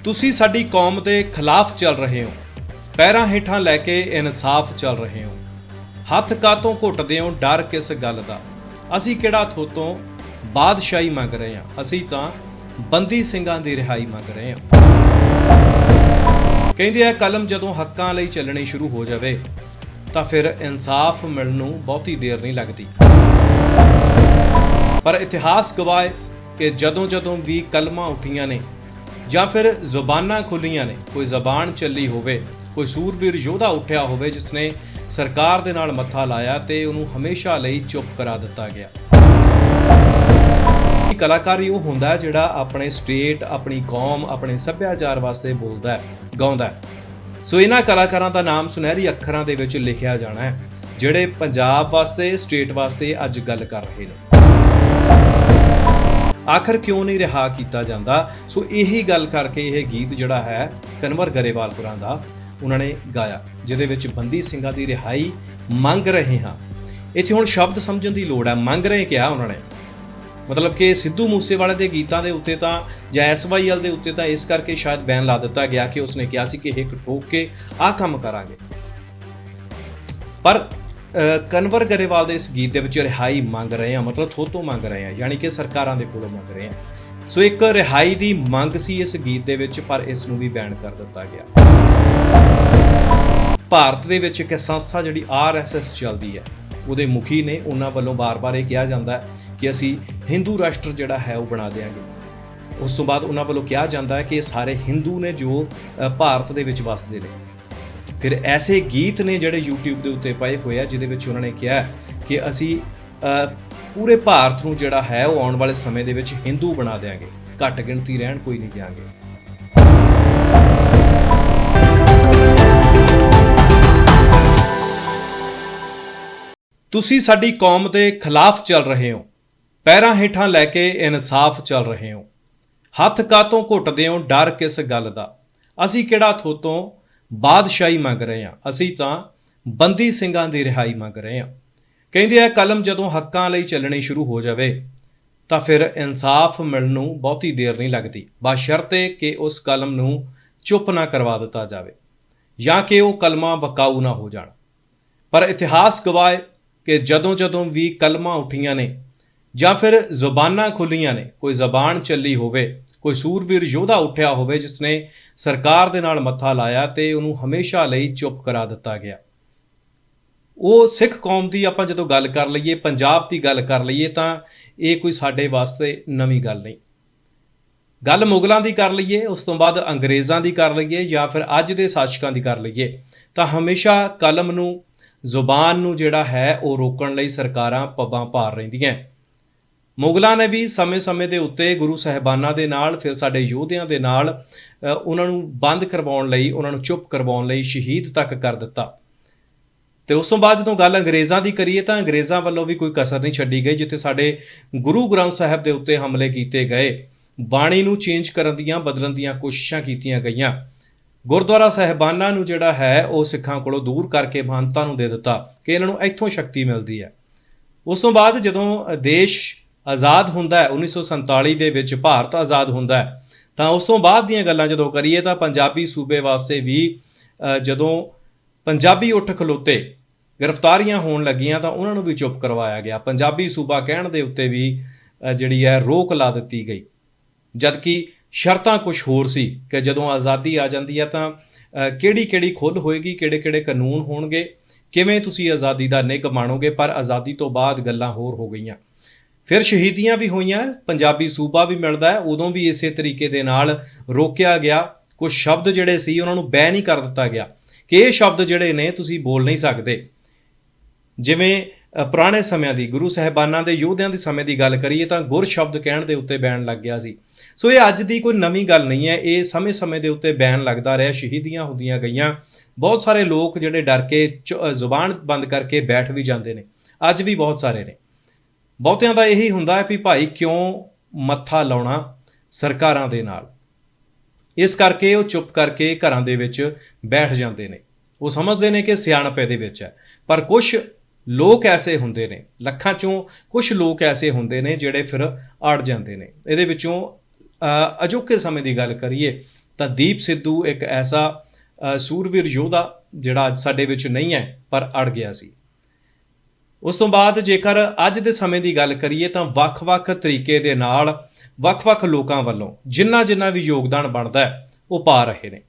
ਤੁਸੀਂ ਸਾਡੀ ਕੌਮ ਦੇ ਖਿਲਾਫ ਚੱਲ ਰਹੇ ਹੋ, ਪੈਰਾਂ ਹੇਠਾਂ ਲੈ ਕੇ ਇਨਸਾਫ ਚੱਲ ਰਹੇ ਹੋ। ਹੱਥ ਕਾਤੋਂ ਘੁੱਟਦੇ ਹੋ, ਡਰ ਕਿਸ ਗੱਲ ਦਾ। ਅਸੀਂ ਕਿਹੜਾ ਥੋਤੋਂ ਬਾਦਸ਼ਾਹੀ ਮੰਗ ਰਹੇ ਹਾਂ, ਅਸੀਂ ਤਾਂ ਬੰਦੀ ਸਿੰਘਾਂ ਦੀ ਰਿਹਾਈ ਮੰਗ ਰਹੇ ਹਾਂ। ਕਹਿੰਦੇ ਆ ਕਲਮ ਜਦੋਂ ਹੱਕਾਂ ਲਈ ਚੱਲਣੀ ਸ਼ੁਰੂ ਹੋ ਜਾਵੇ ਤਾਂ ਫਿਰ ਇਨਸਾਫ ਮਿਲਣ ਨੂੰ ਬਹੁਤੀ ਦੇਰ ਨਹੀਂ ਲੱਗਦੀ। ਪਰ ਇਤਿਹਾਸ ਗਵਾਹ ਹੈ ਕਿ ਜਦੋਂ ਵੀ ਕਲਮਾਂ ਉੱਠੀਆਂ ਨੇ ਜਾਂ ਫਿਰ ਜ਼ੁਬਾਨਾਂ ਖੁੱਲੀਆਂ ਨੇ, ਕੋਈ ਜ਼ਬਾਨ ਚੱਲੀ ਹੋਵੇ, ਕੋਈ ਸੂਰਬੀਰ ਯੋਧਾ ਉੱਠਿਆ ਹੋਵੇ ਜਿਸ ਨੇ ਸਰਕਾਰ ਦੇ ਨਾਲ ਮੱਥਾ ਲਾਇਆ ਤੇ ਉਹਨੂੰ ਹਮੇਸ਼ਾ ਲਈ ਚੁੱਪ ਕਰਾ ਦਿੱਤਾ ਗਿਆ। ਕਲਾਕਾਰੀ ਉਹ ਹੁੰਦਾ ਜਿਹੜਾ ਆਪਣੇ ਸਟੇਟ, ਆਪਣੀ ਕੌਮ, ਆਪਣੇ ਸੱਭਿਆਚਾਰ ਵਾਸਤੇ ਬੋਲਦਾ ਹੈ, ਗਾਉਂਦਾ ਹੈ। ਸੋ ਇਹਨਾਂ ਕਲਾਕਾਰਾਂ ਦਾ ਨਾਮ ਸੁਨਹਿਰੀ ਅੱਖਰਾਂ ਦੇ ਵਿੱਚ ਲਿਖਿਆ ਜਾਣਾ ਹੈ ਜਿਹੜੇ ਪੰਜਾਬ ਵਾਸਤੇ, ਸਟੇਟ ਵਾਸਤੇ ਅੱਜ ਗੱਲ ਕਰ ਰਹੇ ਨੇ। ਆਖਰ ਕਿਉਂ ਨਹੀਂ ਰਿਹਾ ਕੀਤਾ ਜਾਂਦਾ? ਸੋ ਇਹੀ ਗੱਲ ਕਰਕੇ ਇਹ ਗੀਤ ਜਿਹੜਾ ਹੈ ਕਨਵਰ ਗਰੇਵਾਲਪੁਰਾਂ ਦਾ ਉਹਨਾਂ ਨੇ ਗਾਇਆ, ਜਿਹਦੇ ਵਿੱਚ ਬੰਦੀ ਸਿੰਘਾਂ ਦੀ ਰਿਹਾਈ ਮੰਗ ਰਹੇ ਹਾਂ। ਇੱਥੇ ਹੁਣ ਸ਼ਬਦ ਸਮਝਣ ਦੀ ਲੋੜ ਹੈ। ਮੰਗ ਰਹੇ ਕਿਹਾ ਉਹਨਾਂ ਨੇ, ਮਤਲਬ ਕਿ ਸਿੱਧੂ ਮੂਸੇਵਾਲੇ ਦੇ ਗੀਤਾਂ ਦੇ ਉੱਤੇ ਤਾਂ ਜਾਂ SYL ਦੇ ਉੱਤੇ ਤਾਂ ਇਸ ਕਰਕੇ ਸ਼ਾਇਦ ਬੈਨ ਲਾ ਦਿੱਤਾ ਗਿਆ ਕਿ ਉਸਨੇ ਕਿਹਾ ਸੀ ਕਿ ਹਿੱਕ ਠੋਕ ਕੇ ਆਹ ਕੰਮ ਕਰਾਂਗੇ। ਪਰ ਕਨਵਰ ਗਰੇਵਾਲ ਦੇ ਇਸ ਗੀਤ ਦੇ ਵਿੱਚ ਰਿਹਾਈ ਮੰਗ ਰਹੇ ਹਾਂ, ਮਤਲਬ ਥੋਤੋਂ ਮੰਗ ਰਹੇ ਹਾਂ, ਯਾਨੀ ਕਿ ਸਰਕਾਰਾਂ ਦੇ ਕੋਲੋਂ ਮੰਗ ਰਹੇ ਹਾਂ। ਸੋ ਇੱਕ ਰਿਹਾਈ ਦੀ ਮੰਗ ਸੀ ਇਸ ਗੀਤ ਦੇ ਵਿੱਚ, ਪਰ ਇਸ ਨੂੰ ਵੀ ਬੈਨ ਕਰ ਦਿੱਤਾ ਗਿਆ। ਭਾਰਤ ਦੇ ਵਿੱਚ ਇੱਕ ਸੰਸਥਾ ਜਿਹੜੀ RSS ਚੱਲਦੀ ਹੈ, ਉਹਦੇ ਮੁਖੀ ਨੇ, ਉਹਨਾਂ ਵੱਲੋਂ ਬਾਰ-ਬਾਰ ਇਹ ਕਿਹਾ ਜਾਂਦਾ ਹੈ ਕਿ ਅਸੀਂ ਹਿੰਦੂ ਰਾਸ਼ਟਰ ਜਿਹੜਾ ਹੈ ਉਹ ਬਣਾ ਦੇਵਾਂਗੇ। ਉਸ ਤੋਂ ਬਾਅਦ ਉਹਨਾਂ ਵੱਲੋਂ ਕਿਹਾ ਜਾਂਦਾ ਹੈ ਕਿ ਇਹ ਸਾਰੇ ਹਿੰਦੂ ਨੇ ਜੋ ਭਾਰਤ ਦੇ ਵਿੱਚ ਵੱਸਦੇ ਨੇ। ਫਿਰ ਐਸੇ ਗੀਤ ਨੇ ਜਿਹੜੇ YouTube ਦੇ ਉੱਤੇ ਪਏ ਹੋਏ ਆ ਜਿਹਦੇ ਵਿੱਚ ਉਹਨਾਂ ਨੇ ਕਿਹਾ ਕਿ ਅਸੀਂ ਪੂਰੇ ਭਾਰਤ ਨੂੰ ਜਿਹੜਾ ਹੈ ਉਹ ਆਉਣ ਵਾਲੇ ਸਮੇਂ ਦੇ ਵਿੱਚ ਹਿੰਦੂ ਬਣਾ ਦੇਵਾਂਗੇ, ਘੱਟ ਗਿਣਤੀ ਰਹਿਣ ਕੋਈ ਨਹੀਂ ਦਿਆਂਗੇ। ਤੁਸੀਂ ਸਾਡੀ ਕੌਮ ਦੇ ਖਿਲਾਫ ਚੱਲ ਰਹੇ ਹੋ, ਪੈਰਾਂ ਹੇਠਾਂ ਲੈ ਕੇ ਇਨਸਾਫ ਚੱਲ ਰਹੇ ਹੋ। ਹੱਥ ਕਾਤੋਂ ਘੁੱਟਦੇ ਹੋ, ਡਰ ਕਿਸ ਗੱਲ ਦਾ। ਅਸੀਂ ਕਿਹੜਾ ਥੋਤੋਂ ਬਾਦਸ਼ਾਹੀ ਮੰਗ ਰਹੇ ਹਾਂ, ਅਸੀਂ ਤਾਂ ਬੰਦੀ ਸਿੰਘਾਂ ਦੀ ਰਿਹਾਈ ਮੰਗ ਰਹੇ ਹਾਂ। ਕਹਿੰਦੇ ਆ ਕਲਮ ਜਦੋਂ ਹੱਕਾਂ ਲਈ ਚੱਲਣੀ ਸ਼ੁਰੂ ਹੋ ਜਾਵੇ ਤਾਂ ਫਿਰ ਇਨਸਾਫ ਮਿਲਣ ਨੂੰ ਬਹੁਤੀ ਦੇਰ ਨਹੀਂ ਲੱਗਦੀ, ਬਸ਼ਰਤੇ ਕਿ ਉਸ ਕਲਮ ਨੂੰ ਚੁੱਪ ਨਾ ਕਰਵਾ ਦਿੱਤਾ ਜਾਵੇ ਜਾਂ ਕਿ ਉਹ ਕਲਮਾਂ ਬਕਾਊ ਨਾ ਹੋ ਜਾਣ। ਪਰ ਇਤਿਹਾਸ ਗਵਾਹ ਹੈ ਕਿ ਜਦੋਂ ਵੀ ਕਲਮਾਂ ਉੱਠੀਆਂ ਨੇ ਜਾਂ ਫਿਰ ਜ਼ੁਬਾਨਾਂ ਖੁੱਲੀਆਂ ਨੇ, ਕੋਈ ਜ਼ਬਾਨ ਚੱਲੀ ਹੋਵੇ, ਕੋਈ ਸੂਰਬੀਰ ਯੋਧਾ ਉੱਠਿਆ ਹੋਵੇ ਜਿਸ ਨੇ ਸਰਕਾਰ ਦੇ ਨਾਲ ਮੱਥਾ ਲਾਇਆ ਤੇ ਉਹਨੂੰ ਹਮੇਸ਼ਾ ਲਈ ਚੁੱਪ ਕਰਾ ਦਿੱਤਾ ਗਿਆ। ਉਹ ਸਿੱਖ ਕੌਮ ਦੀ ਆਪਾਂ ਜਦੋਂ ਗੱਲ ਕਰ ਲਈਏ, ਪੰਜਾਬ ਦੀ ਗੱਲ ਕਰ ਲਈਏ, ਤਾਂ ਇਹ ਕੋਈ ਸਾਡੇ ਵਾਸਤੇ ਨਵੀਂ ਗੱਲ ਨਹੀਂ। ਗੱਲ ਮੁਗਲਾਂ ਦੀ ਕਰ ਲਈਏ, ਉਸ ਤੋਂ ਬਾਅਦ ਅੰਗਰੇਜ਼ਾਂ ਦੀ ਕਰ ਲਈਏ ਜਾਂ ਫਿਰ ਅੱਜ ਦੇ ਸ਼ਾਸਕਾਂ ਦੀ ਕਰ ਲਈਏ, ਤਾਂ ਹਮੇਸ਼ਾ ਕਲਮ ਨੂੰ, ਜ਼ੁਬਾਨ ਨੂੰ ਜਿਹੜਾ ਹੈ ਉਹ ਰੋਕਣ ਲਈ ਸਰਕਾਰਾਂ ਪੱਬਾਂ ਭਾਰ ਰਹਿੰਦੀਆਂ। ਮੁਗਲਾਂ ਨੇ ਵੀ ਸਮੇਂ-ਸਮੇਂ ਦੇ ਉੱਤੇ ਗੁਰੂ ਸਾਹਿਬਾਨਾਂ ਦੇ ਨਾਲ, ਫਿਰ ਸਾਡੇ ਯੋਧਿਆਂ ਦੇ ਨਾਲ ਉਹਨਾਂ ਨੂੰ ਬੰਦ ਕਰਵਾਉਣ ਲਈ, ਉਹਨਾਂ ਨੂੰ ਚੁੱਪ ਕਰਵਾਉਣ ਲਈ ਸ਼ਹੀਦ ਤੱਕ ਕਰ ਦਿੱਤਾ। ਤੇ ਉਸ ਤੋਂ ਬਾਅਦ ਜਦੋਂ ਗੱਲ ਅੰਗਰੇਜ਼ਾਂ ਦੀ ਕਰੀਏ ਤਾਂ ਅੰਗਰੇਜ਼ਾਂ ਵੱਲੋਂ ਵੀ ਕੋਈ ਕਸਰ ਨਹੀਂ ਛੱਡੀ ਗਈ, ਜਿੱਥੇ ਸਾਡੇ ਗੁਰੂ ਗ੍ਰੰਥ ਸਾਹਿਬ ਦੇ ਉੱਤੇ ਹਮਲੇ ਕੀਤੇ ਗਏ, ਬਾਣੀ ਨੂੰ ਚੇਂਜ ਕਰਨ ਦੀਆਂ, ਬਦਲਣ ਦੀਆਂ ਕੋਸ਼ਿਸ਼ਾਂ ਕੀਤੀਆਂ ਗਈਆਂ। ਗੁਰਦੁਆਰਾ ਸਾਹਿਬਾਨਾਂ ਨੂੰ ਜਿਹੜਾ ਹੈ ਉਹ ਸਿੱਖਾਂ ਕੋਲੋਂ ਦੂਰ ਕਰਕੇ ਮਹੰਤਾਂ ਨੂੰ ਦੇ ਦਿੱਤਾ ਕਿ ਇਹਨਾਂ ਨੂੰ ਇੱਥੋਂ ਸ਼ਕਤੀ ਮਿਲਦੀ ਹੈ। ਉਸ ਤੋਂ ਬਾਅਦ ਜਦੋਂ ਦੇਸ਼ ਆਜ਼ਾਦ ਹੁੰਦਾ ਹੈ, 1947 ਦੇ ਵਿੱਚ ਭਾਰਤ ਆਜ਼ਾਦ ਹੁੰਦਾ ਹੈ, ਤਾਂ ਉਸ ਤੋਂ ਬਾਅਦ ਦੀਆਂ ਗੱਲਾਂ ਜਦੋਂ ਕਰੀਏ ਤਾਂ ਪੰਜਾਬੀ ਸੂਬੇ ਵਾਸਤੇ ਵੀ ਜਦੋਂ ਪੰਜਾਬੀ ਉੱਠ ਖਲੋਤੇ, ਗ੍ਰਿਫਤਾਰੀਆਂ ਹੋਣ ਲੱਗੀਆਂ ਤਾਂ ਉਹਨਾਂ ਨੂੰ ਵੀ ਚੁੱਪ ਕਰਵਾਇਆ ਗਿਆ। ਪੰਜਾਬੀ ਸੂਬਾ ਕਹਿਣ ਦੇ ਉੱਤੇ ਵੀ ਜਿਹੜੀ ਹੈ ਰੋਕ ਲਾ ਦਿੱਤੀ ਗਈ, ਜਦਕਿ ਸ਼ਰਤਾਂ ਕੁਝ ਹੋਰ ਸੀ ਕਿ ਜਦੋਂ ਆਜ਼ਾਦੀ ਆ ਜਾਂਦੀ ਹੈ ਤਾਂ ਕਿਹੜੀ ਖੁੱਲ੍ਹ ਹੋਏਗੀ, ਕਿਹੜੇ ਕਾਨੂੰਨ ਹੋਣਗੇ, ਕਿਵੇਂ ਤੁਸੀਂ ਆਜ਼ਾਦੀ ਦਾ ਨਿੱਘ ਮਾਣੋਗੇ। ਪਰ ਆਜ਼ਾਦੀ ਤੋਂ ਬਾਅਦ ਗੱਲਾਂ ਹੋਰ ਹੋ ਗਈਆਂ। ਫਿਰ ਸ਼ਹੀਦੀਆਂ ਵੀ ਹੋਈਆਂ, ਪੰਜਾਬੀ ਸੂਬਾ ਵੀ ਮਿਲਦਾ ਹੈ, ਉਦੋਂ ਵੀ ਇਸੇ ਤਰੀਕੇ ਦੇ ਨਾਲ ਰੋਕਿਆ ਗਿਆ। ਕੁਝ ਸ਼ਬਦ ਜਿਹੜੇ ਸੀ ਉਹਨਾਂ ਨੂੰ ਬੈਨ ਹੀ ਕਰ ਦਿੱਤਾ ਗਿਆ ਕਿ ਇਹ ਸ਼ਬਦ ਜਿਹੜੇ ਨੇ ਤੁਸੀਂ ਬੋਲ ਨਹੀਂ ਸਕਦੇ। ਜਿਵੇਂ ਪੁਰਾਣੇ ਸਮਿਆਂ ਦੀ, ਗੁਰੂ ਸਾਹਿਬਾਨਾਂ ਦੇ ਯੋਧਿਆਂ ਦੇ ਸਮੇਂ ਦੀ ਗੱਲ ਕਰੀਏ ਤਾਂ ਗੁਰ ਸ਼ਬਦ ਕਹਿਣ ਦੇ ਉੱਤੇ ਬੈਨ ਲੱਗ ਗਿਆ ਸੀ। ਸੋ ਇਹ ਅੱਜ ਦੀ ਕੋਈ ਨਵੀਂ ਗੱਲ ਨਹੀਂ ਹੈ, ਇਹ ਸਮੇਂ ਦੇ ਉੱਤੇ ਬੈਨ ਲੱਗਦਾ ਰਿਹਾ, ਸ਼ਹੀਦੀਆਂ ਹੁੰਦੀਆਂ ਗਈਆਂ। ਬਹੁਤ ਸਾਰੇ ਲੋਕ ਜਿਹੜੇ ਡਰ ਕੇ ਜ਼ੁਬਾਨ ਬੰਦ ਕਰਕੇ ਬੈਠ ਵੀ ਜਾਂਦੇ ਨੇ, ਅੱਜ ਵੀ ਬਹੁਤ ਸਾਰੇ ਨੇ। ਬਹੁਤਿਆਂ ਦਾ ਇਹੀ ਹੁੰਦਾ ਹੈ ਵੀ ਭਾਈ ਕਿਉਂ ਮੱਥਾ ਲਾਉਣਾ ਸਰਕਾਰਾਂ ਦੇ ਨਾਲ, ਇਸ ਕਰਕੇ ਉਹ ਚੁੱਪ ਕਰਕੇ ਘਰਾਂ ਦੇ ਵਿੱਚ ਬੈਠ ਜਾਂਦੇ ਨੇ। ਉਹ ਸਮਝਦੇ ਨੇ ਕਿ ਸਿਆਣਪ ਇਹਦੇ ਵਿੱਚ ਹੈ। ਪਰ ਕੁਝ ਲੋਕ ਐਸੇ ਹੁੰਦੇ ਨੇ, ਲੱਖਾਂ ਚੋਂ ਕੁਝ ਲੋਕ ਐਸੇ ਹੁੰਦੇ ਨੇ ਜਿਹੜੇ ਫਿਰ ਅੜ ਜਾਂਦੇ ਨੇ। ਇਹਦੇ ਵਿੱਚੋਂ ਅਜੋਕੇ ਸਮੇਂ ਦੀ ਗੱਲ ਕਰੀਏ ਤਾਂ ਦੀਪ ਸਿੱਧੂ ਇੱਕ ਐਸਾ ਸੂਰਵੀਰ ਯੋਧਾ ਜਿਹੜਾ ਅੱਜ ਸਾਡੇ ਵਿੱਚ ਨਹੀਂ ਹੈ ਪਰ ਅੜ ਗਿਆ ਸੀ। ਉਸ ਤੋਂ ਬਾਅਦ ਜੇਕਰ ਅੱਜ ਦੇ ਸਮੇਂ ਦੀ ਗੱਲ ਕਰੀਏ ਤਾਂ ਵੱਖ-ਵੱਖ ਤਰੀਕੇ ਦੇ ਨਾਲ ਵੱਖ-ਵੱਖ ਲੋਕਾਂ ਵੱਲੋਂ ਜਿੰਨਾ ਵੀ ਯੋਗਦਾਨ ਬਣਦਾ ਹੈ ਉਹ ਪਾ ਰਹੇ ਨੇ।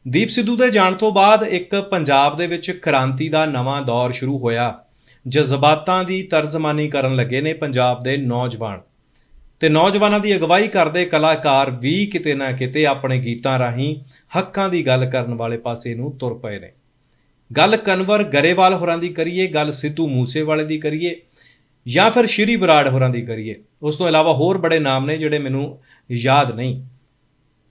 ਦੀਪ ਸਿੱਧੂ ਦੇ ਜਾਣ ਤੋਂ ਬਾਅਦ ਇੱਕ ਪੰਜਾਬ ਦੇ ਵਿੱਚ ਕ੍ਰਾਂਤੀ ਦਾ ਨਵਾਂ ਦੌਰ ਸ਼ੁਰੂ ਹੋਇਆ। ਜਜ਼ਬਾਤਾਂ ਦੀ ਤਰਜਮਾਨੀ ਕਰਨ ਲੱਗੇ ਨੇ ਪੰਜਾਬ ਦੇ ਨੌਜਵਾਨ, ਤੇ ਨੌਜਵਾਨਾਂ ਦੀ ਅਗਵਾਈ ਕਰਦੇ ਕਲਾਕਾਰ ਵੀ ਕਿਤੇ ਨਾ ਕਿਤੇ ਆਪਣੇ ਗੀਤਾਂ ਰਾਹੀਂ ਹੱਕਾਂ ਦੀ ਗੱਲ ਕਰਨ ਵਾਲੇ ਪਾਸੇ ਨੂੰ ਤੁਰ ਪਏ ਨੇ। ਗੱਲ ਕਨਵਰ ਗਰੇਵਾਲ ਹੋਰਾਂ ਦੀ ਕਰੀਏ, ਗੱਲ ਸਿੱਧੂ ਮੂਸੇਵਾਲੇ ਦੀ ਕਰੀਏ ਜਾਂ ਫਿਰ ਸ਼੍ਰੀ ਬਰਾੜ ਹੋਰਾਂ ਦੀ ਕਰੀਏ, ਉਸ ਤੋਂ ਇਲਾਵਾ ਹੋਰ ਬੜੇ ਨਾਮ ਨੇ ਜਿਹੜੇ ਮੈਨੂੰ ਯਾਦ ਨਹੀਂ,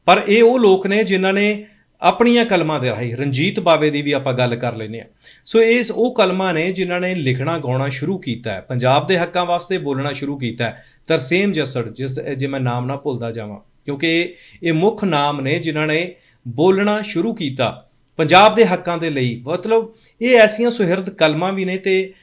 ਪਰ ਇਹ ਉਹ ਲੋਕ ਨੇ ਜਿਨ੍ਹਾਂ ਨੇ ਆਪਣੀਆਂ ਕਲਮਾਂ ਦੇ ਰਾਹੀਂ, ਰਣਜੀਤ ਬਾਵੇ ਦੀ ਵੀ ਆਪਾਂ ਗੱਲ ਕਰ ਲੈਂਦੇ ਹਾਂ। ਸੋ ਉਹ ਕਲਮਾਂ ਨੇ ਜਿਨ੍ਹਾਂ ਨੇ ਲਿਖਣਾ ਗਾਉਣਾ ਸ਼ੁਰੂ ਕੀਤਾ ਹੈ, ਪੰਜਾਬ ਦੇ ਹੱਕਾਂ ਵਾਸਤੇ ਬੋਲਣਾ ਸ਼ੁਰੂ ਕੀਤਾ ਹੈ। ਤਰਸੇਮ ਜੱਸੜ, ਜੇ ਮੈਂ ਨਾਮ ਨਾ ਭੁੱਲਦਾ ਜਾਵਾਂ, ਕਿਉਂਕਿ ਇਹ ਮੁੱਖ ਨਾਮ ਨੇ ਜਿਨ੍ਹਾਂ ਨੇ ਬੋਲਣਾ ਸ਼ੁਰੂ ਕੀਤਾ ਪੰਜਾਬ ਦੇ ਹੱਕਾਂ ਦੇ ਲਈ। ਮਤਲਬ ਇਹ ਐਸੀਆਂ ਸੁਹਿਰਦ ਕਲਮਾਂ ਵੀ ਨੇ ਤੇ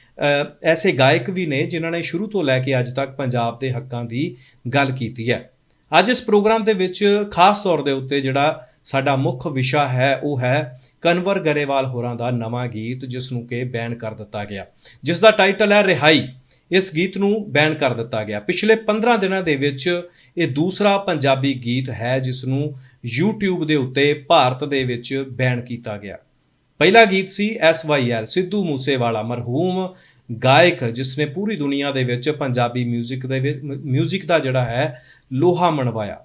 ਐਸੇ ਗਾਇਕ ਵੀ ਨੇ ਜਿਨ੍ਹਾਂ ਨੇ ਸ਼ੁਰੂ ਤੋਂ ਲੈ ਕੇ ਅੱਜ ਤੱਕ ਪੰਜਾਬ ਦੇ ਹੱਕਾਂ ਦੀ ਗੱਲ ਕੀਤੀ ਹੈ। ਅੱਜ ਇਸ ਪ੍ਰੋਗਰਾਮ ਦੇ ਵਿੱਚ ਖਾਸ ਤੌਰ ਦੇ ਉੱਤੇ ਜਿਹੜਾ ਸਾਡਾ ਮੁੱਖ ਵਿਸ਼ਾ ਹੈ ਉਹ ਹੈ ਕਨਵਰ ਗਰੇਵਾਲ ਹੋਰਾਂ ਦਾ ਨਵਾਂ ਗੀਤ, ਜਿਸ ਨੂੰ ਕਿ ਬੈਨ ਕਰ ਦਿੱਤਾ ਗਿਆ, ਜਿਸ ਦਾ ਟਾਈਟਲ ਹੈ ਰਿਹਾਈ। ਇਸ ਗੀਤ ਨੂੰ ਬੈਨ ਕਰ ਦਿੱਤਾ ਗਿਆ। ਪਿਛਲੇ 15 ਦਿਨਾਂ ਦੇ ਵਿੱਚ ਇਹ ਦੂਸਰਾ ਪੰਜਾਬੀ ਗੀਤ ਹੈ ਜਿਸ ਨੂੰ YouTube ਦੇ ਉੱਤੇ ਭਾਰਤ ਦੇ ਵਿੱਚ ਬੈਨ ਕੀਤਾ ਗਿਆ। ਪਹਿਲਾ ਗੀਤ ਸੀ SYL, ਸਿੱਧੂ ਮੂਸੇਵਾਲਾ, ਮਰਹੂਮ ਗਾਇਕ ਜਿਸ ਨੇ ਪੂਰੀ ਦੁਨੀਆ ਦੇ ਵਿੱਚ ਪੰਜਾਬੀ ਮਿਊਜ਼ਿਕ ਦਾ ਜਿਹੜਾ ਹੈ ਲੋਹਾ ਮਨਵਾਇਆ।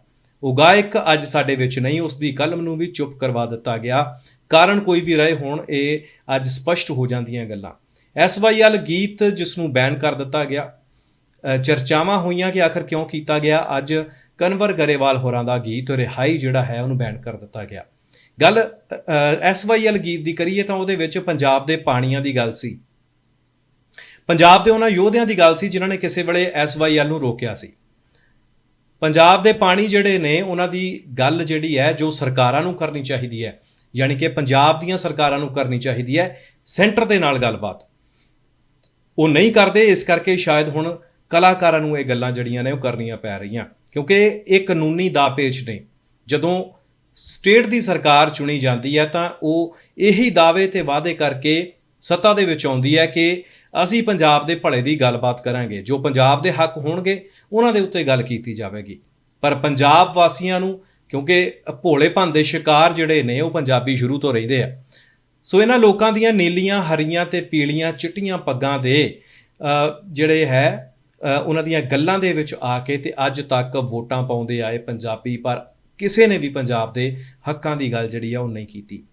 ਉਹ ਗਾਇਕ ਅੱਜ ਸਾਡੇ ਵਿੱਚ ਨਹੀਂ, ਉਸ ਦੀ ਕਲਮ ਨੂੰ ਵੀ ਚੁੱਪ ਕਰਵਾ ਦਿੱਤਾ ਗਿਆ। ਕਾਰਨ ਕੋਈ ਵੀ ਰਹੇ ਹੋਣ, ਇਹ ਅੱਜ ਸਪਸ਼ਟ ਹੋ ਜਾਂਦੀਆਂ ਗੱਲਾਂ। SYL ਗੀਤ ਜਿਸ ਨੂੰ ਬੈਨ ਕਰ ਦਿੱਤਾ ਗਿਆ, ਚਰਚਾਵਾਂ ਹੋਈਆਂ ਕਿ ਆਖਰ ਕਿਉਂ ਕੀਤਾ ਗਿਆ। ਅੱਜ ਕਨਵਰ ਗਰੇਵਾਲ ਹੋਰਾਂ ਦਾ ਗੀਤ ਰਿਹਾਈ ਜਿਹੜਾ ਹੈ ਉਹਨੂੰ ਬੈਨ ਕਰ ਦਿੱਤਾ ਗਿਆ। ਗੱਲ SYL ਗੀਤ ਦੀ ਕਰੀਏ ਤਾਂ ਉਹਦੇ ਵਿੱਚ ਪੰਜਾਬ ਦੇ ਪਾਣੀਆਂ ਦੀ ਗੱਲ ਸੀ, ਪੰਜਾਬ ਦੇ ਉਹਨਾਂ ਯੋਧਿਆਂ ਦੀ ਗੱਲ ਸੀ ਜਿਨ੍ਹਾਂ ਨੇ ਕਿਸੇ ਵੇਲੇ SYL ਨੂੰ ਰੋਕਿਆ ਸੀ। ਪੰਜਾਬ ਦੇ ਪਾਣੀ ਜਿਹੜੇ ਨੇ ਉਹਨਾਂ ਦੀ ਗੱਲ ਜਿਹੜੀ ਹੈ ਜੋ ਸਰਕਾਰਾਂ ਨੂੰ ਕਰਨੀ ਚਾਹੀਦੀ ਹੈ, ਯਾਨੀ ਕਿ ਪੰਜਾਬ ਦੀਆਂ ਸਰਕਾਰਾਂ ਨੂੰ ਕਰਨੀ ਚਾਹੀਦੀ ਹੈ ਸੈਂਟਰ ਦੇ ਨਾਲ ਗੱਲਬਾਤ, ਉਹ ਨਹੀਂ ਕਰਦੇ। ਇਸ ਕਰਕੇ ਸ਼ਾਇਦ ਹੁਣ ਕਲਾਕਾਰਾਂ ਨੂੰ ਇਹ ਗੱਲਾਂ ਜਿਹੜੀਆਂ ਨੇ ਉਹ ਕਰਨੀਆਂ ਪੈ ਰਹੀਆਂ, ਕਿਉਂਕਿ ਇਹ ਕਾਨੂੰਨੀ ਦਾਅਪੇਚ ਨੇ। ਜਦੋਂ ਸਟੇਟ ਦੀ ਸਰਕਾਰ ਚੁਣੀ ਜਾਂਦੀ ਹੈ ਤਾਂ ਉਹ ਇਹੀ ਦਾਅਵੇ ਤੇ ਵਾਅਦੇ ਕਰਕੇ ਸੱਤਾ ਦੇ ਵਿੱਚ ਆਉਂਦੀ ਹੈ ਕਿ ਅਸੀਂ ਪੰਜਾਬ ਦੇ ਭਲੇ ਦੀ ਗੱਲਬਾਤ ਕਰਾਂਗੇ, ਜੋ ਪੰਜਾਬ ਦੇ ਹੱਕ ਹੋਣਗੇ ਉਹਨਾਂ ਦੇ ਉੱਤੇ ਗੱਲ ਕੀਤੀ ਜਾਵੇਗੀ। ਪਰ ਪੰਜਾਬ ਵਾਸੀਆਂ ਨੂੰ, ਕਿਉਂਕਿ ਭੋਲੇ ਭਾਂਦੇ ਸ਼ਿਕਾਰ ਜਿਹੜੇ ਨੇ ਉਹ ਪੰਜਾਬੀ ਸ਼ੁਰੂ ਤੋਂ ਰਹਿੰਦੇ ਆ, ਸੋ ਇਹਨਾਂ ਲੋਕਾਂ ਦੀਆਂ ਨੀਲੀਆਂ, ਹਰੀਆਂ ਤੇ ਪੀਲੀਆਂ ਚਿੱਟੀਆਂ ਪੱਗਾਂ ਦੇ ਜਿਹੜੇ ਹੈ ਉਹਨਾਂ ਦੀਆਂ ਗੱਲਾਂ ਦੇ ਵਿੱਚ ਆ ਕੇ ਤੇ ਅੱਜ ਤੱਕ ਵੋਟਾਂ ਪਾਉਂਦੇ ਆਏ ਪੰਜਾਬੀ, ਪਰ ਕਿਸੇ ਨੇ ਵੀ ਪੰਜਾਬ ਦੇ ਹੱਕਾਂ ਦੀ ਗੱਲ ਜਿਹੜੀ ਆ ਉਹ ਨਹੀਂ ਕੀਤੀ।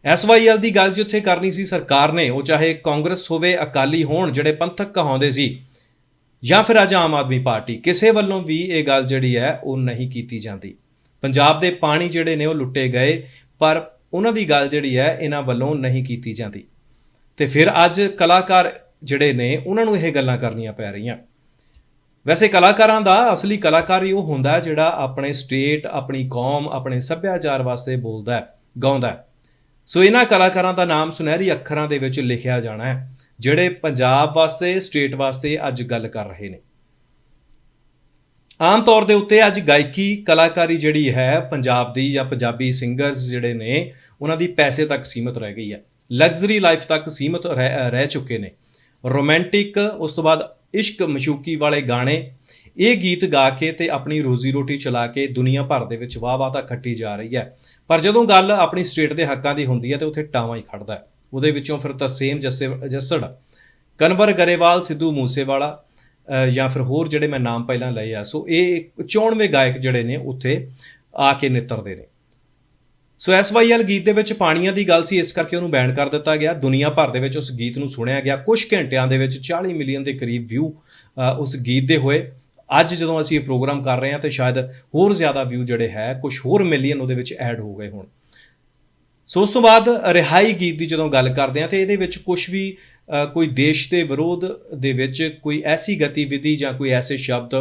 SYL ਦੀ ਗੱਲ ਜਿੱਥੇ ਕਰਨੀ ਸੀ ਸਰਕਾਰ ਨੇ, ਉਹ ਚਾਹੇ ਕਾਂਗਰਸ ਹੋਵੇ, ਅਕਾਲੀ ਹੋਣ ਜਿਹੜੇ ਪੰਥਕ ਕਹਾਉਂਦੇ ਸੀ, ਜਾਂ ਫਿਰ ਅੱਜ ਆਮ ਆਦਮੀ ਪਾਰਟੀ, ਕਿਸੇ ਵੱਲੋਂ ਵੀ ਇਹ ਗੱਲ ਜਿਹੜੀ ਹੈ ਉਹ ਨਹੀਂ ਕੀਤੀ ਜਾਂਦੀ। ਪੰਜਾਬ ਦੇ ਪਾਣੀ ਜਿਹੜੇ ਨੇ ਉਹ ਲੁੱਟੇ ਗਏ, ਪਰ ਉਹਨਾਂ ਦੀ ਗੱਲ ਜਿਹੜੀ ਹੈ ਇਹਨਾਂ ਵੱਲੋਂ ਨਹੀਂ ਕੀਤੀ ਜਾਂਦੀ। ਤੇ ਫਿਰ ਅੱਜ ਕਲਾਕਾਰ ਜਿਹੜੇ ਨੇ ਉਹਨਾਂ ਨੂੰ ਇਹ ਗੱਲਾਂ ਕਰਨੀਆਂ ਪੈ ਰਹੀਆਂ। ਵੈਸੇ ਕਲਾਕਾਰਾਂ ਦਾ ਅਸਲੀ ਕਲਾਕਾਰ ਹੀ ਉਹ ਹੁੰਦਾ ਜਿਹੜਾ ਆਪਣੇ ਸਟੇਟ, ਆਪਣੀ ਕੌਮ, ਆਪਣੇ ਸੱਭਿਆਚਾਰ ਵਾਸਤੇ ਬੋਲਦਾ ਹੈ, ਗਾਉਂਦਾ ਹੈ। ਸੋ ਇਹਨਾਂ ਕਲਾਕਾਰਾਂ ਦਾ ਨਾਮ ਸੁਨਹਿਰੀ ਅੱਖਰਾਂ ਦੇ ਵਿੱਚ ਲਿਖਿਆ ਜਾਣਾ ਹੈ ਜਿਹੜੇ ਪੰਜਾਬ ਵਾਸਤੇ, ਸਟੇਟ ਵਾਸਤੇ ਅੱਜ ਗੱਲ ਕਰ ਰਹੇ ਨੇ। ਆਮ ਤੌਰ ਦੇ ਉੱਤੇ ਅੱਜ ਗਾਇਕੀ ਕਲਾਕਾਰੀ ਜਿਹੜੀ ਹੈ ਪੰਜਾਬ ਦੀ, ਜਾਂ ਪੰਜਾਬੀ ਸਿੰਗਰਸ ਜਿਹੜੇ ਨੇ ਉਹਨਾਂ ਦੀ ਪੈਸੇ ਤੱਕ ਸੀਮਤ ਰਹਿ ਗਈ ਹੈ, ਲਗਜ਼ਰੀ ਲਾਈਫ ਤੱਕ ਸੀਮਤ ਰਹਿ ਚੁੱਕੇ ਨੇ। ਰੋਮਾਂਟਿਕ, ਉਸ ਤੋਂ ਬਾਅਦ ਇਸ਼ਕ ਮਸ਼ੂਕੀ ਵਾਲੇ ਗਾਣੇ, ਇਹ ਗੀਤ ਗਾ ਕੇ ਤੇ ਆਪਣੀ ਰੋਜ਼ੀ ਰੋਟੀ ਚਲਾ ਕੇ ਦੁਨੀਆ ਭਰ ਦੇ ਵਿੱਚ ਵਾਹ-ਵਾਹ ਤਾਂ ਖੱਟੀ ਜਾ ਰਹੀ ਹੈ। ਪਰ ਜਦੋਂ ਗੱਲ ਆਪਣੀ ਸਟੇਟ ਦੇ ਹੱਕਾਂ ਦੀ ਹੁੰਦੀ ਹੈ ਤੇ ਉੱਥੇ ਟਾਵਾਂ ਹੀ ਖੜਦਾ ਹੈ। ਉਹਦੇ ਵਿੱਚੋਂ ਫਿਰ ਤਰਸੇਮ ਜੱਸੜ, ਕਨਵਰ ਗਰੇਵਾਲ, ਸਿੱਧੂ ਮੂਸੇਵਾਲਾ ਜਾਂ ਫਿਰ ਹੋਰ ਜਿਹੜੇ ਮੈਂ ਨਾਮ ਪਹਿਲਾਂ ਲਏ ਆ, ਸੋ ਇਹ 94 ਗਾਇਕ ਜਿਹੜੇ ਨੇ ਉੱਥੇ ਆ ਕੇ ਨਿੱਤਰਦੇ ਨੇ। ਸੋ SYL ਗੀਤ ਦੇ ਵਿੱਚ ਪਾਣੀਆਂ ਦੀ ਗੱਲ ਸੀ, ਇਸ ਕਰਕੇ ਉਹਨੂੰ ਬੈਨ ਕਰ ਦਿੱਤਾ ਗਿਆ। ਦੁਨੀਆ ਭਰ ਦੇ ਵਿੱਚ ਉਸ ਗੀਤ ਨੂੰ ਸੁਣਿਆ ਗਿਆ। ਕੁਝ ਘੰਟਿਆਂ ਦੇ ਵਿੱਚ 40 ਮਿਲੀਅਨ ਦੇ ਕਰੀਬ ਵਿਊ ਉਸ ਗੀਤ ਦੇ ਹੋਏ। ਅੱਜ ਜਦੋਂ ਅਸੀਂ ਇਹ ਪ੍ਰੋਗਰਾਮ ਕਰ ਰਹੇ ਹਾਂ ਤੇ ਸ਼ਾਇਦ ਹੋਰ ਜ਼ਿਆਦਾ ਵਿਊ ਜਿਹੜੇ ਹੈ, ਕੁਝ ਹੋਰ ਮਿਲੀਅਨ ਉਹਦੇ ਵਿੱਚ ਐਡ ਹੋ ਗਏ ਹੋਣ। ਸੋ ਉਸ ਤੋਂ ਬਾਅਦ ਰਿਹਾਈ ਗੀਤ ਦੀ ਜਦੋਂ ਗੱਲ ਕਰਦੇ ਹਾਂ ਤੇ ਇਹਦੇ ਵਿੱਚ ਕੁਝ ਵੀ ਕੋਈ ਦੇਸ਼ ਦੇ ਵਿਰੋਧ ਦੇ ਵਿੱਚ ਕੋਈ ਐਸੀ ਗਤੀਵਿਧੀ ਜਾਂ ਕੋਈ ਐਸੇ ਸ਼ਬਦ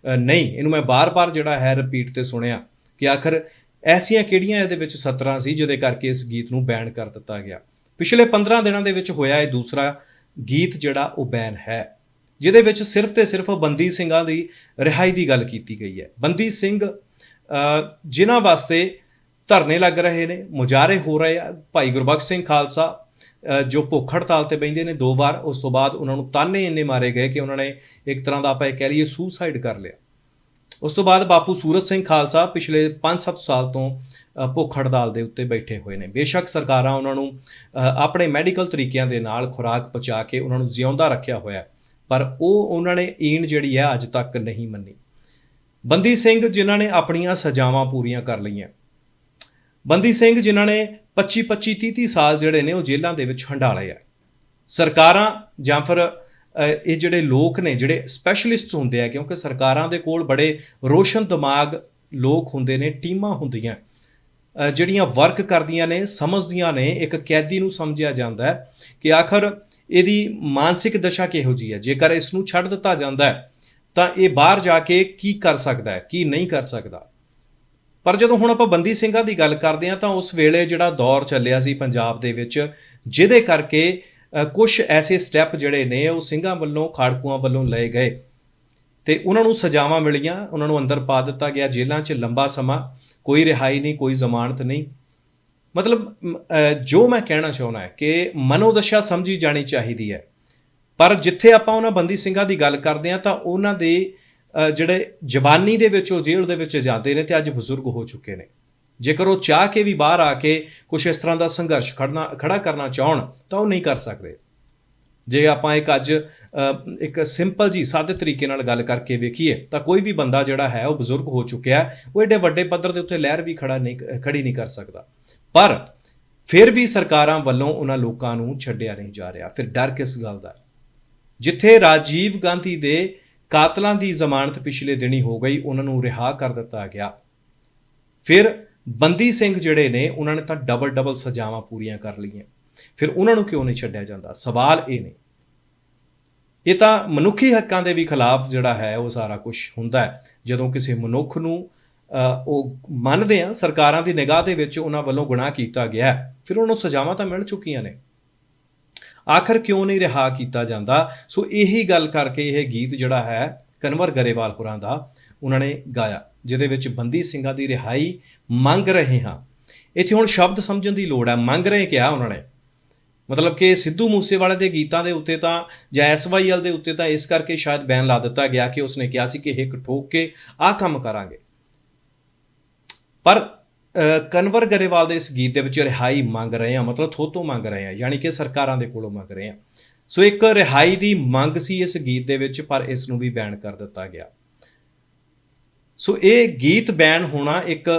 ਨਹੀਂ। ਇਹਨੂੰ ਮੈਂ ਬਾਰ-ਬਾਰ ਜਿਹੜਾ ਹੈ ਰਿਪੀਟ ਤੇ ਸੁਣਿਆ ਕਿ ਆਖਰ ਐਸੀਆਂ ਕਿਹੜੀਆਂ ਇਹਦੇ ਵਿੱਚ ਸਤਰਾਂ ਸੀ ਜਿਹਦੇ ਕਰਕੇ ਇਸ ਗੀਤ ਨੂੰ ਬੈਨ ਕਰ ਦਿੱਤਾ ਗਿਆ। ਪਿਛਲੇ 15 ਦਿਨਾਂ ਦੇ ਵਿੱਚ ਹੋਇਆ ਇਹ ਦੂਸਰਾ ਗੀਤ ਜਿਹੜਾ ਉਹ ਬੈਨ ਹੈ, ਜਿਹਦੇ ਵਿੱਚ ਸਿਰਫ ਤੇ ਸਿਰਫ ਬੰਦੀ ਸਿੰਘਾਂ ਦੀ ਰਿਹਾਈ ਦੀ ਗੱਲ ਕੀਤੀ ਗਈ ਹੈ। ਬੰਦੀ ਸਿੰਘ ਜਿਨ੍ਹਾਂ ਵਾਸਤੇ ਧਰਨੇ ਲੱਗ ਰਹੇ ਨੇ, ਮੁਜ਼ਾਹਰੇ ਹੋ ਰਹੇ ਆ। ਭਾਈ ਗੁਰਬਖਸ਼ ਸਿੰਘ ਖਾਲਸਾ ਜੋ ਭੁੱਖ ਹੜਤਾਲ ਤੇ ਬਹਿੰਦੇ ਨੇ 2 ਵਾਰ, ਉਸ ਤੋਂ ਬਾਅਦ ਉਹਨਾਂ ਨੂੰ ਤਾਨੇ ਇੰਨੇ ਮਾਰੇ ਗਏ ਕਿ ਉਹਨਾਂ ਨੇ ਇੱਕ ਤਰ੍ਹਾਂ ਦਾ ਆਪਾਂ ਇਹ ਕਹਿ ਲਈਏ ਸੁਸਾਈਡ ਕਰ ਲਿਆ। ਉਸ ਤੋਂ ਬਾਅਦ ਬਾਪੂ ਸੂਰਤ ਸਿੰਘ ਖਾਲਸਾ ਪਿਛਲੇ 5-7 ਸਾਲ ਤੋਂ ਭੁੱਖ ਹੜਤਾਲ ਦੇ ਉੱਤੇ ਬੈਠੇ ਹੋਏ ਨੇ। ਬੇਸ਼ੱਕ ਸਰਕਾਰਾਂ ਉਹਨਾਂ ਨੂੰ ਆਪਣੇ ਮੈਡੀਕਲ ਤਰੀਕਿਆਂ ਦੇ ਨਾਲ ਖੁਰਾਕ ਪਹੁੰਚਾ ਕੇ ਉਹਨਾਂ ਨੂੰ ਜਿਉਂਦਾ ਰੱਖਿਆ ਹੋਇਆ, ਪਰ ਉਹਨਾਂ ਨੇ ਈਨ ਜਿਹੜੀ ਹੈ ਅੱਜ ਤੱਕ ਨਹੀਂ ਮੰਨੀ। ਬੰਦੀ ਸਿੰਘ ਜਿਨ੍ਹਾਂ ਨੇ ਆਪਣੀਆਂ ਸਜ਼ਾਵਾਂ ਪੂਰੀਆਂ ਕਰ ਲਈਆਂ, ਬੰਦੀ ਸਿੰਘ ਜਿਨ੍ਹਾਂ ਨੇ 25-25 30-30 ਸਾਲ ਜਿਹੜੇ ਨੇ ਉਹ ਜੇਲ੍ਹਾਂ ਦੇ ਵਿੱਚ ਹੰਢਾਲੇ ਆ। ਸਰਕਾਰਾਂ ਜਾਂ ਫਿਰ ਇਹ ਜਿਹੜੇ ਲੋਕ ਨੇ, ਜਿਹੜੇ ਸਪੈਸ਼ਲਿਸਟ ਹੁੰਦੇ ਆ, ਕਿਉਂਕਿ ਸਰਕਾਰਾਂ ਦੇ ਕੋਲ ਬੜੇ ਰੋਸ਼ਨ ਦਿਮਾਗ ਲੋਕ ਹੁੰਦੇ ਨੇ, ਟੀਮਾਂ ਹੁੰਦੀਆਂ ਜਿਹੜੀਆਂ ਵਰਕ ਕਰਦੀਆਂ ਨੇ, ਸਮਝਦੀਆਂ ਨੇ। ਇੱਕ ਕੈਦੀ ਨੂੰ ਸਮਝਿਆ ਜਾਂਦਾ ਹੈ ਕਿ ਆਖਰ ਇਹਦੀ ਮਾਨਸਿਕ ਦਸ਼ਾ ਕਿਹੋ ਜਿਹੀ ਹੈ, ਜੇਕਰ ਇਸ ਨੂੰ ਛੱਡ ਦਿੱਤਾ ਜਾਂਦਾ ਹੈ ਤਾਂ ਇਹ ਬਾਹਰ ਜਾ ਕੇ ਕੀ ਕਰ ਸਕਦਾ ਹੈ, ਕੀ ਨਹੀਂ ਕਰ ਸਕਦਾ। ਪਰ ਜਦੋਂ ਹੁਣ ਆਪਾਂ ਬੰਦੀ ਸਿੰਘਾਂ ਦੀ ਗੱਲ ਕਰਦੇ ਹਾਂ ਤਾਂ ਉਸ ਵੇਲੇ ਜਿਹੜਾ ਦੌਰ ਚੱਲਿਆ ਸੀ ਪੰਜਾਬ ਦੇ ਵਿੱਚ, ਜਿਹਦੇ ਕਰਕੇ ਕੁਝ ਐਸੇ ਸਟੈਪ ਜਿਹੜੇ ਨੇ ਉਹ ਸਿੰਘਾਂ ਵੱਲੋਂ, ਖਾੜਕੂਆਂ ਵੱਲੋਂ ਲਏ ਗਏ ਤੇ ਉਹਨਾਂ ਨੂੰ ਸਜ਼ਾਵਾਂ ਮਿਲੀਆਂ, ਉਹਨਾਂ ਨੂੰ ਅੰਦਰ ਪਾ ਦਿੱਤਾ ਗਿਆ ਜੇਲ੍ਹਾਂ 'ਚ ਲੰਬਾ ਸਮਾਂ, ਕੋਈ ਰਿਹਾਈ ਨਹੀਂ, ਕੋਈ ਜ਼ਮਾਨਤ ਨਹੀਂ। ਮਤਲਬ ਜੋ ਮੈਂ ਕਹਿਣਾ ਚਾਹੁੰਦਾ ਹੈ ਕਿ ਮਨੋਦਸ਼ਾ ਸਮਝੀ ਜਾਣੀ ਚਾਹੀਦੀ ਹੈ। ਪਰ ਜਿੱਥੇ ਆਪਾਂ ਉਹਨਾਂ ਬੰਦੀ ਸਿੰਘਾਂ ਦੀ ਗੱਲ ਕਰਦੇ ਹਾਂ ਤਾਂ ਉਹਨਾਂ ਦੇ ਜਿਹੜੇ ਜ਼ਬਾਨੀ ਦੇ ਵਿੱਚ ਉਹ ਜੇਲ੍ਹ ਦੇ ਵਿੱਚ ਜਾਂਦੇ ਨੇ ਤੇ ਅੱਜ ਬਜ਼ੁਰਗ ਹੋ ਚੁੱਕੇ ਨੇ। ਜੇਕਰ ਉਹ ਚਾਹ ਕੇ ਵੀ ਬਾਹਰ ਆ ਕੇ ਕੁਛ ਇਸ ਤਰ੍ਹਾਂ ਦਾ ਸੰਘਰਸ਼ ਖੜਾ ਕਰਨਾ ਚਾਹਣ ਤਾਂ ਉਹ ਨਹੀਂ ਕਰ ਸਕਦੇ। ਜੇ ਆਪਾਂ ਇੱਕ ਸਿੰਪਲ ਜੀ ਸਾਦੇ ਤਰੀਕੇ ਨਾਲ ਗੱਲ ਕਰਕੇ ਵੇਖੀਏ ਤਾਂ ਕੋਈ ਵੀ ਬੰਦਾ ਜਿਹੜਾ ਹੈ ਉਹ ਬਜ਼ੁਰਗ ਹੋ ਚੁੱਕਿਆ, ਉਹ ਏਡੇ ਵੱਡੇ ਪੱਧਰ ਦੇ ਉੱਤੇ ਲਹਿਰ ਵੀ ਖੜੀ ਨਹੀਂ ਕਰ ਸਕਦਾ। ਪਰ ਫਿਰ ਵੀ ਸਰਕਾਰਾਂ ਵੱਲੋਂ ਉਹਨਾਂ ਲੋਕਾਂ ਨੂੰ ਛੱਡਿਆ ਨਹੀਂ ਜਾ ਰਿਹਾ। ਫਿਰ ਡਰ ਕਿਸ ਗੱਲ ਦਾ? ਜਿੱਥੇ ਰਾਜੀਵ ਗਾਂਧੀ ਦੇ ਕਾਤਲਾਂ ਦੀ ਜ਼ਮਾਨਤ ਪਿਛਲੇ ਦਿਨੀ ਹੋ ਗਈ, ਉਹਨਾਂ ਨੂੰ ਰਿਹਾ ਕਰ ਦਿੱਤਾ ਗਿਆ। ਫਿਰ ਬੰਦੀ ਸਿੰਘ ਜਿਹੜੇ ਨੇ ਉਹਨਾਂ ਨੇ ਤਾਂ ਡਬਲ ਸਜ਼ਾਵਾਂ ਪੂਰੀਆਂ ਕਰ ਲਈਆਂ, ਫਿਰ ਉਹਨਾਂ ਨੂੰ ਕਿਉਂ ਨਹੀਂ ਛੱਡਿਆ ਜਾਂਦਾ? ਸਵਾਲ ਇਹ ਨੇ। ਇਹ ਤਾਂ ਮਨੁੱਖੀ ਹੱਕਾਂ ਦੇ ਵੀ ਖਿਲਾਫ ਜਿਹੜਾ ਹੈ ਉਹ ਸਾਰਾ ਕੁਝ ਹੁੰਦਾ ਹੈ। ਜਦੋਂ ਕਿਸੇ ਮਨੁੱਖ ਨੂੰ ਉਹ ਮੰਨਦੇ ਆ ਸਰਕਾਰਾਂ ਦੀ ਨਿਗਾਹ ਦੇ ਵਿੱਚ ਉਹਨਾਂ ਵੱਲੋਂ ਗੁਨਾਹ ਕੀਤਾ ਗਿਆ, ਫਿਰ ਉਹਨਾਂ ਨੂੰ ਸਜ਼ਾਵਾਂ ਤਾਂ ਮਿਲ ਚੁੱਕੀਆਂ ਨੇ, ਆਖਰ ਕਿਉਂ ਨਹੀਂ ਰਿਹਾ ਕੀਤਾ ਜਾਂਦਾ? ਸੋ ਇਹੀ ਗੱਲ ਕਰਕੇ ਇਹ ਗੀਤ ਜਿਹੜਾ ਹੈ ਕਨਵਰ ਗਰੇਵਾਲ ਹੋਰਾਂ ਦਾ ਉਹਨਾਂ ਨੇ ਗਾਇਆ, ਜਿਹਦੇ ਵਿੱਚ ਬੰਦੀ ਸਿੰਘਾਂ ਦੀ ਰਿਹਾਈ ਮੰਗ ਰਹੇ ਹਾਂ। ਇੱਥੇ ਹੁਣ ਸ਼ਬਦ ਸਮਝਣ ਦੀ ਲੋੜ ਹੈ। ਮੰਗ ਰਹੇ ਕਿਹਾ ਉਹਨਾਂ ਨੇ, ਮਤਲਬ ਕਿ ਸਿੱਧੂ ਮੂਸੇਵਾਲੇ ਦੇ ਗੀਤਾਂ ਦੇ ਉੱਤੇ ਤਾਂ ਜਾਂ SYL ਦੇ ਉੱਤੇ ਤਾਂ ਇਸ ਕਰਕੇ ਸ਼ਾਇਦ ਬੈਨ ਲਾ ਦਿੱਤਾ ਗਿਆ ਕਿ ਉਸਨੇ ਕਿਹਾ ਸੀ ਕਿ ਹਿੱਕ ਠੋਕ ਕੇ ਆਹ ਕੰਮ ਕਰਾਂਗੇ। ਪਰ ਕਨਵਰ ਗਰੇਵਾਲ ਦੇ ਇਸ ਗੀਤ ਦੇ ਵਿੱਚ ਰਿਹਾਈ ਮੰਗ ਰਹੇ ਹਾਂ, ਮਤਲਬ ਥੋਤੋਂ ਮੰਗ ਰਹੇ ਹਾਂ, ਯਾਨੀ ਕਿ ਸਰਕਾਰਾਂ ਦੇ ਕੋਲੋਂ ਮੰਗ ਰਹੇ ਹਾਂ। ਸੋ ਇੱਕ ਰਿਹਾਈ ਦੀ ਮੰਗ ਸੀ ਇਸ ਗੀਤ ਦੇ ਵਿੱਚ, ਪਰ ਇਸ ਨੂੰ ਵੀ ਬੈਨ ਕਰ ਦਿੱਤਾ ਗਿਆ। ਸੋ ਇਹ ਗੀਤ ਬੈਨ ਹੋਣਾ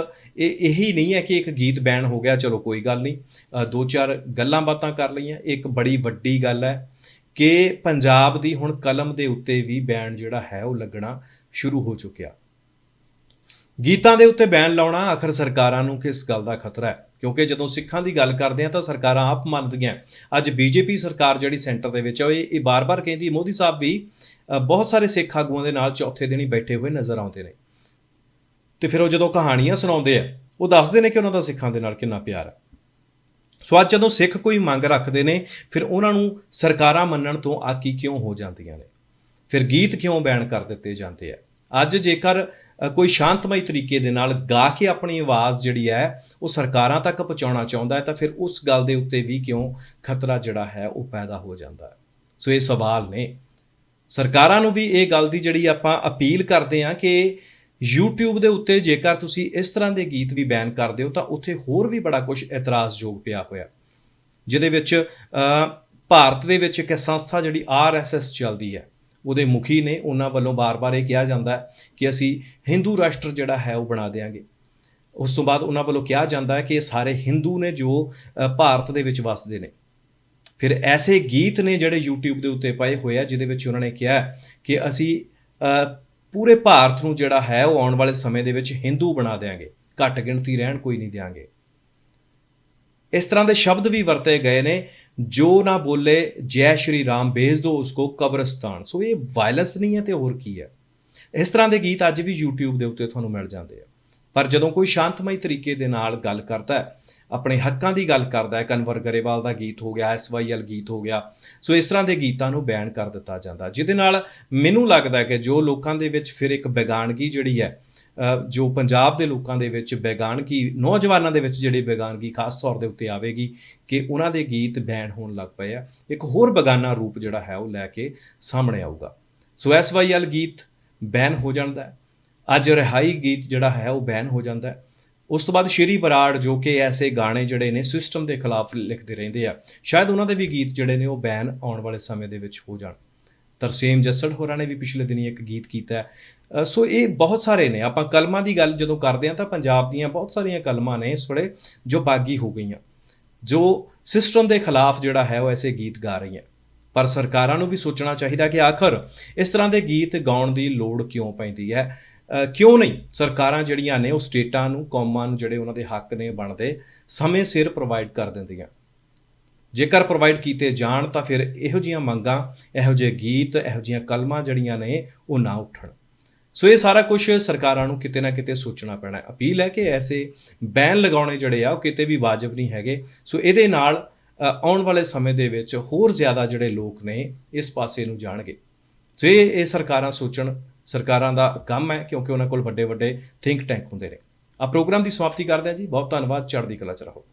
ਇਹੀ ਨਹੀਂ ਹੈ ਕਿ ਇੱਕ ਗੀਤ ਬੈਨ ਹੋ ਗਿਆ, ਚਲੋ ਕੋਈ ਗੱਲ ਨਹੀਂ, 2-4 ਗੱਲਾਂ ਬਾਤਾਂ ਕਰ ਲਈਆਂ। ਇੱਕ ਬੜੀ ਵੱਡੀ ਗੱਲ ਹੈ ਕਿ ਪੰਜਾਬ ਦੀ ਹੁਣ ਕਲਮ ਦੇ ਉੱਤੇ ਵੀ ਬੈਨ ਜਿਹੜਾ ਹੈ ਉਹ ਲੱਗਣਾ ਸ਼ੁਰੂ ਹੋ ਚੁੱਕਿਆ। ਗੀਤਾਂ ਦੇ ਉੱਤੇ ਬੈਨ ਲਾਉਣਾ ਆਖਰ ਸਰਕਾਰਾਂ ਨੂੰ ਕਿਸ ਗੱਲ ਦਾ ਖਤਰਾ ਹੈ? ਕਿਉਂਕਿ ਜਦੋਂ ਸਿੱਖਾਂ ਦੀ ਗੱਲ ਕਰਦੇ ਹਾਂ ਤਾਂ ਸਰਕਾਰਾਂ ਆਪ ਮੰਨਦੀਆਂ। ਅੱਜ BJP ਸਰਕਾਰ ਜਿਹੜੀ ਸੈਂਟਰ ਦੇ ਵਿੱਚ ਹੈ ਇਹ ਬਾਰ-ਬਾਰ ਕਹਿੰਦੀ, ਮੋਦੀ ਸਾਹਿਬ ਵੀ ਬਹੁਤ ਸਾਰੇ ਸਿੱਖ ਆਗੂਆਂ ਦੇ ਨਾਲ ਚੌਥੇ ਦਿਨ ਹੀ ਬੈਠੇ ਹੋਏ ਨਜ਼ਰ ਆਉਂਦੇ ਨੇ, ਤੇ ਫਿਰ ਉਹ ਜਦੋਂ ਕਹਾਣੀਆਂ ਸੁਣਾਉਂਦੇ ਆ ਉਹ ਦੱਸਦੇ ਨੇ ਕਿ ਉਹਨਾਂ ਦਾ ਸਿੱਖਾਂ ਦੇ ਨਾਲ ਕਿੰਨਾ ਪਿਆਰ ਹੈ। ਸੋ ਅੱਜ ਜਦੋਂ ਸਿੱਖ ਕੋਈ ਮੰਗ ਰੱਖਦੇ ਨੇ, ਫਿਰ ਉਹਨਾਂ ਨੂੰ ਸਰਕਾਰਾਂ ਮੰਨਣ ਤੋਂ ਆਕੀ ਕਿਉਂ ਹੋ ਜਾਂਦੀਆਂ ਨੇ? ਫਿਰ ਗੀਤ ਕਿਉਂ ਬੈਨ ਕਰ ਦਿੱਤੇ ਜਾਂਦੇ ਆ? ਅੱਜ ਜੇਕਰ ਕੋਈ ਸ਼ਾਂਤਮਈ ਤਰੀਕੇ ਦੇ ਨਾਲ ਗਾ ਕੇ ਆਪਣੀ ਆਵਾਜ਼ ਜਿਹੜੀ ਹੈ ਉਹ ਸਰਕਾਰਾਂ ਤੱਕ ਪਹੁੰਚਾਉਣਾ ਚਾਹੁੰਦਾ ਹੈ ਤਾਂ ਫਿਰ ਉਸ ਗੱਲ ਦੇ ਉੱਤੇ ਵੀ ਕਿਉਂ ਖਤਰਾ ਜਿਹੜਾ ਹੈ ਉਹ ਪੈਦਾ ਹੋ ਜਾਂਦਾ ਹੈ? ਸੋ ਇਹ ਸਵਾਲ ਨੇ। ਸਰਕਾਰਾਂ ਨੂੰ ਵੀ ਇਹ ਗੱਲ ਦੀ ਜਿਹੜੀ ਆਪਾਂ ਅਪੀਲ ਕਰਦੇ ਹਾਂ ਕਿ YouTube ਦੇ ਉੱਤੇ ਜੇਕਰ ਤੁਸੀਂ ਇਸ ਤਰ੍ਹਾਂ ਦੇ ਗੀਤ ਵੀ ਬੈਨ ਕਰਦੇ ਹੋ ਤਾਂ ਉੱਥੇ ਹੋਰ ਵੀ ਬੜਾ ਕੁਝ ਇਤਰਾਜ਼ਯੋਗ ਪਿਆ ਹੋਇਆ, ਜਿਹਦੇ ਵਿੱਚ ਭਾਰਤ ਦੇ ਵਿੱਚ ਇੱਕ ਸੰਸਥਾ ਜਿਹੜੀ RSS ਚੱਲਦੀ ਹੈ, ਉਹਦੇ ਮੁਖੀ ਨੇ, ਉਹਨਾਂ ਵੱਲੋਂ ਬਾਰ-ਬਾਰ ਇਹ ਕਿਹਾ ਜਾਂਦਾ ਹੈ ਕਿ ਅਸੀਂ ਹਿੰਦੂ ਰਾਸ਼ਟਰ ਜਿਹੜਾ ਹੈ ਉਹ ਬਣਾ ਦਿਆਂਗੇ। ਉਸ ਤੋਂ ਬਾਅਦ ਉਹਨਾਂ ਵੱਲੋਂ ਕਿਹਾ ਜਾਂਦਾ ਹੈ ਕਿ ਇਹ ਸਾਰੇ ਹਿੰਦੂ ਨੇ ਜੋ ਭਾਰਤ ਦੇ ਵਿੱਚ ਵੱਸਦੇ ਨੇ। ਫਿਰ ਐਸੇ ਗੀਤ ਨੇ ਜਿਹੜੇ YouTube ਦੇ ਉੱਤੇ ਪਏ ਹੋਏ ਆ ਜਿਹਦੇ ਵਿੱਚ ਉਹਨਾਂ ਨੇ ਕਿਹਾ ਕਿ ਅਸੀਂ ਪੂਰੇ ਭਾਰਤ ਨੂੰ ਜਿਹੜਾ ਹੈ ਉਹ ਆਉਣ ਵਾਲੇ ਸਮੇਂ ਦੇ ਵਿੱਚ ਹਿੰਦੂ ਬਣਾ ਦਿਆਂਗੇ, ਘੱਟ ਗਿਣਤੀ ਰਹਿਣ ਕੋਈ ਨਹੀਂ ਦਿਆਂਗੇ। ਇਸ ਤਰ੍ਹਾਂ ਦੇ ਸ਼ਬਦ ਵੀ ਵਰਤੇ ਗਏ ਨੇ, ਜੋ ਨਾ ਬੋਲੇ ਜੈ ਸ਼੍ਰੀ ਰਾਮ ਭੇਜ ਦੋ ਉਸਕੋ ਕਬਰਸਤਾਨ। ਸੋ ਇਹ ਵਾਇਲੈਂਸ ਨਹੀਂ ਹੈ ਤੇ ਹੋਰ ਕੀ ਹੈ? ਇਸ ਤਰ੍ਹਾਂ ਦੇ ਗੀਤ ਅੱਜ ਵੀ YouTube ਦੇ ਉੱਤੇ ਤੁਹਾਨੂੰ ਮਿਲ ਜਾਂਦੇ ਆ। ਪਰ ਜਦੋਂ ਕੋਈ ਸ਼ਾਂਤਮਈ ਤਰੀਕੇ ਦੇ ਨਾਲ ਗੱਲ ਕਰਦਾ ਹੈ, ਆਪਣੇ ਹੱਕਾਂ ਦੀ ਗੱਲ ਕਰਦਾ ਹੈ, ਕਨਵਰ ਗਰੇਵਾਲ ਦਾ ਗੀਤ ਹੋ ਗਿਆ, SYL ਗੀਤ ਹੋ ਗਿਆ, ਸੋ ਇਸ ਤਰ੍ਹਾਂ ਦੇ ਗੀਤਾਂ ਨੂੰ ਬੈਨ ਕਰ ਦਿੱਤਾ ਜਾਂਦਾ, ਜਿਹਦੇ ਨਾਲ ਮੈਨੂੰ ਲੱਗਦਾ ਕਿ ਜੋ ਲੋਕਾਂ ਦੇ ਵਿੱਚ ਫਿਰ ਇੱਕ ਬੇਗਾਨਗੀ ਜਿਹੜੀ ਹੈ ਜੋ ਪੰਜਾਬ ਦੇ ਲੋਕਾਂ ਦੇ ਵਿੱਚ ਬੇਗਾਨਗੀ, ਨੌਜਵਾਨਾਂ ਦੇ ਵਿੱਚ ਜਿਹੜੀ ਬੇਗਾਨਗੀ ਖਾਸ ਤੌਰ ਦੇ ਉੱਤੇ ਆਵੇਗੀ ਕਿ ਉਹਨਾਂ ਦੇ ਗੀਤ ਬੈਨ ਹੋਣ ਲੱਗ ਪਏ ਆ, ਇੱਕ ਹੋਰ ਬੇਗਾਨਾ ਰੂਪ ਜਿਹੜਾ ਹੈ ਉਹ ਲੈ ਕੇ ਸਾਹਮਣੇ ਆਊਗਾ। ਸੋ SYL ਗੀਤ ਬੈਨ ਹੋ ਜਾਂਦਾ ਹੈ। ਅੱਜ ਰਿਹਾਈ ਗੀਤ ਜਿਹੜਾ ਹੈ ਉਹ ਬੈਨ ਹੋ ਜਾਂਦਾ ਹੈ। ਉਸ ਤੋਂ ਬਾਅਦ ਸ਼੍ਰੀ ਬਰਾੜ ਜੋ ਕਿ ਐਸੇ ਗਾਣੇ ਜਿਹੜੇ ਨੇ ਸਿਸਟਮ ਦੇ ਖਿਲਾਫ ਲਿਖਦੇ ਰਹਿੰਦੇ ਆ, ਸ਼ਾਇਦ ਉਹਨਾਂ ਦੇ ਵੀ ਗੀਤ ਜਿਹੜੇ ਨੇ ਉਹ ਬੈਨ ਆਉਣ ਵਾਲੇ ਸਮੇਂ ਦੇ ਵਿੱਚ ਹੋ ਜਾਣ। ਤਰਸੇਮ ਜੱਸੜ ਹੋਰਾਂ ਨੇ ਵੀ ਪਿਛਲੇ ਦਿਨੀ ਇੱਕ ਗੀਤ ਕੀਤਾ ਹੈ। ਸੋ ਇਹ ਬਹੁਤ ਸਾਰੇ ਨੇ। ਆਪਾਂ ਕਲਮਾਂ ਦੀ ਗੱਲ ਜਦੋਂ ਕਰਦੇ ਹਾਂ ਤਾਂ ਪੰਜਾਬ ਦੀਆਂ ਬਹੁਤ ਸਾਰੀਆਂ ਕਲਮਾਂ ਨੇ ਇਸ ਵੇਲੇ ਜੋ ਬਾਗੀ ਹੋ ਗਈਆਂ, ਜੋ ਸਿਸਟਮ ਦੇ ਖਿਲਾਫ ਜਿਹੜਾ ਹੈ ਉਹ ਐਸੇ ਗੀਤ ਗਾ ਰਹੀਆਂ। ਪਰ ਸਰਕਾਰਾਂ ਨੂੰ ਵੀ ਸੋਚਣਾ ਚਾਹੀਦਾ ਕਿ ਆਖਰ ਇਸ ਤਰ੍ਹਾਂ ਦੇ ਗੀਤ ਗਾਉਣ ਦੀ ਲੋੜ ਕਿਉਂ ਪੈਂਦੀ ਹੈ। ਕਿਉਂ ਨਹੀਂ ਸਰਕਾਰਾਂ ਜਿਹੜੀਆਂ ਨੇ ਉਹ ਸਟੇਟਾਂ ਨੂੰ, ਕੌਮਾਂ ਨੂੰ ਜਿਹੜੇ ਉਹਨਾਂ ਦੇ ਹੱਕ ਨੇ ਬਣਦੇ ਸਮੇਂ ਸਿਰ ਪ੍ਰੋਵਾਈਡ ਕਰ ਦਿੰਦੀਆਂ। ਜੇਕਰ ਪ੍ਰੋਵਾਈਡ ਕੀਤੇ ਜਾਣ ਤਾਂ ਫਿਰ ਇਹੋ ਜਿਹੀਆਂ ਮੰਗਾਂ, ਇਹੋ ਜਿਹੇ ਗੀਤ, ਇਹੋ ਜਿਹੀਆਂ ਕਲਮਾਂ ਜਿਹੜੀਆਂ ਨੇ ਉਹ ਨਾ ਉੱਠਣ। ਸੋ ਇਹ ਸਾਰਾ ਕੁਝ ਸਰਕਾਰਾਂ ਨੂੰ ਕਿਤੇ ਨਾ ਕਿਤੇ ਸੋਚਣਾ ਪੈਣਾ। ਅਪੀਲ ਹੈ ਕਿ ਐਸੇ ਬੈਨ ਲਗਾਉਣੇ ਜਿਹੜੇ ਆ ਉਹ ਕਿਤੇ ਵੀ ਵਾਜਬ ਨਹੀਂ ਹੈਗੇ। ਸੋ ਇਹਦੇ ਨਾਲ ਆਉਣ ਵਾਲੇ ਸਮੇਂ ਦੇ ਵਿੱਚ ਹੋਰ ਜ਼ਿਆਦਾ ਜਿਹੜੇ ਲੋਕ ਨੇ ਇਸ ਪਾਸੇ ਨੂੰ ਜਾਣਗੇ। ਸੋ ਇਹ ਸਰਕਾਰਾਂ ਸੋਚਣ, ਸਰਕਾਰਾਂ ਦਾ ਕੰਮ ਹੈ, ਕਿਉਂਕਿ ਉਹਨਾਂ ਕੋਲ ਵੱਡੇ ਵੱਡੇ ਥਿੰਕ ਟੈਂਕ ਹੁੰਦੇ ਨੇ। ਆ ਪ੍ਰੋਗਰਾਮ ਦੀ ਸਮਾਪਤੀ ਕਰਦੇ ਹਾਂ ਜੀ। ਬਹੁਤ ਧੰਨਵਾਦ। ਚੜ੍ਹਦੀ ਕਲਾ 'ਚ ਰਹੋ।